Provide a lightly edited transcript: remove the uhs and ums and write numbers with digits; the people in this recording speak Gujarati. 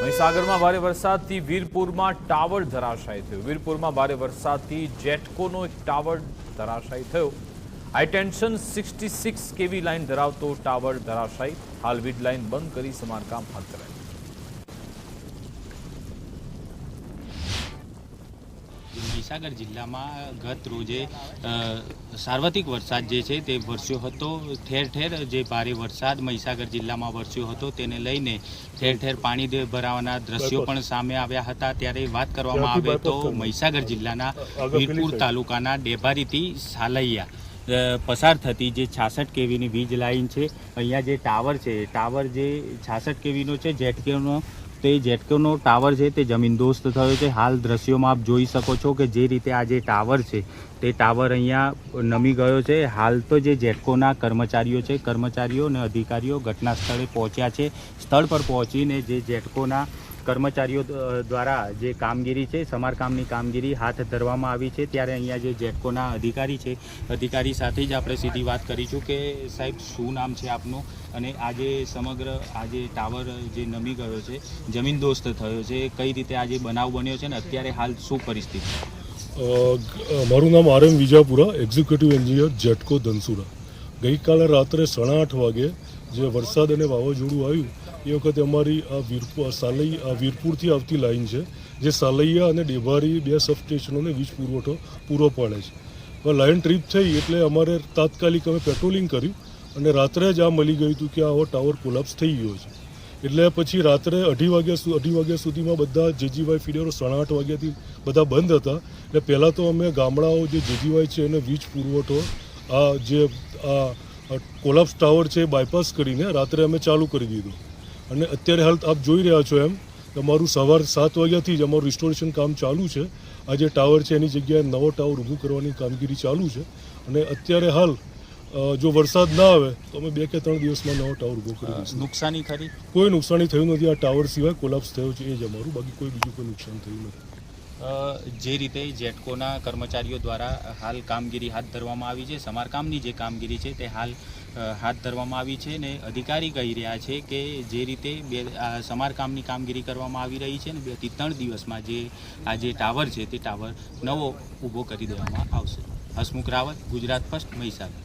મહીસાગરમાં ભારે વરસાદથી વીરપુરમાં ટાવર ધરાશાયી થયો। વીરપુરમાં ભારે વરસાદથી જેટકોનો એક ટાવર ધરાશાયી થયો। હાઈ ટેન્શન 66 કેવી લાઇન ધરાવતો ટાવર ધરાશાયી। હાલ વીજ લાઇન બંધ કરી સમારકામ હાથ ધરાયું। મહીસાગર જિલ્લામાં ગત રોજે સાર્વત્રિક વરસાદ જે છે તે વરસ્યો હતો। ઠેર ઠેર જે ભારે વરસાદ મહીસાગર જિલ્લામાં વરસ્યો હતો તેને લઈને ઠેર ઠેર પાણી ભરાવાના દ્રશ્યો પણ સામે આવ્યા હતા। ત્યારે વાત કરવામાં આવે તો મહીસાગર જિલ્લાના વીરપુર તાલુકાના ડેભારીથી સાલૈયા પસાર થતી જે 66 કેવીની વીજ લાઇન છે, અહીંયા જે ટાવર છે, ટાવર જે 66 કેવીનો છે જેટકોનો, તે જેટકોનો ટાવર છે તે જમીનદોસ્ત થયો છે। હાલ દ્રશ્યોમાં આપ જોઈ શકો છો કે જે રીતે આ જે ટાવર છે તે ટાવર અહીંયા નમી ગયો છે। હાલ તો જે જેટકોના કર્મચારીઓ છે, કર્મચારીઓ અને અધિકારીઓ ઘટના સ્થળે પહોંચ્યા છે। સ્થળ પર પહોંચીને જે જેટકોના કર્મચારીઓ દ્વારા જે કામગીરી છે, સમારકામની કામગીરી હાથ ધરવામાં આવી છે। ત્યારે અહીંયા જે જેટકોના અધિકારી છે, અધિકારી સાથે જ આપણે સીધી વાત કરીશું કે સાહેબ શું નામ છે આપનું, અને આજે સમગ્ર આજે ટાવર જે નમી ગયો છે, જમીનદોસ્ત થયો છે, કઈ રીતે આજે બનાવ બન્યો છે ને અત્યારે હાલ શું પરિસ્થિતિ? મારું નામ RM Vijapura, executive engineer GETCO Dhansura. ગઈકાલે રાત્રે 8:30 વાગે જે વરસાદ અને વાવાઝોડું આવ્યું એ વખતે અમારી આ વીરપુરથી આવતી લાઇન છે જે સાલૈયા અને ડેભારી બે સબસ્ટેશનોને વીજ પુરવઠો પૂરો પાડે છે। હવે લાઇન ટ્રીપ થઈ એટલે અમારે તાત્કાલિક અમે પેટ્રોલિંગ કર્યું અને રાત્રે જ આ મળી ગયું હતું કે આવો ટાવર કોલાપ્સ થઈ ગયો છે। એટલે પછી રાત્રે 2:30 વાગ્યા સુધીમાં બધા જેજીવાય ફીડરો 8:30 વાગ્યાથી બધા બંધ હતા। એટલે પહેલાં તો અમે ગામડાઓ જે જેજીવાય છે એને વીજ પુરવઠો આ જે કોલાપ્સ ટાવર છે એ બાયપાસ કરીને રાત્રે અમે ચાલુ કરી દીધું। અને અત્યારે હાલ આપ જોઈ રહ્યા છો એમ અમારું સવાર 7 વાગ્યાથી જ અમારું રિસ્ટોરેશન કામ ચાલુ છે। આ જે ટાવર છે એની જગ્યાએ નવો ટાવર ઊભું કરવાની કામગીરી ચાલુ છે અને અત્યારે હાલ જો વરસાદ ના આવે તો અમે 2 કે 3 દિવસમાં નવો ટાવર ઊભો કરી દઈશું। નુકસાની ખરી? કોઈ નુકસાની થયું નથી। આ ટાવર સિવાય કોલાપ્સ થયો છે એ જ અમારું, બાકી કોઈ બીજું કોઈ નુકસાન થયું નથી। જે રીતે જેટકોના કર્મચારીઓ દ્વારા હાલ કામગીરી હાથ ધરવામાં આવી છે, સમારકામની જે કામગીરી છે તે હાલ હાથ ધરવામાં આવી છે ને અધિકારી કહી રહ્યા છે કે જે રીતે સમારકામની કામગીરી કરવામાં આવી રહી છે ને 2 થી 3 દિવસમાં જે આ જે ટાવર છે તે ટાવર નવો ઊભો કરી દેવામાં આવશે। હસમુખ રાવત, ગુજરાત ફર્સ્ટ, મહીસાગર।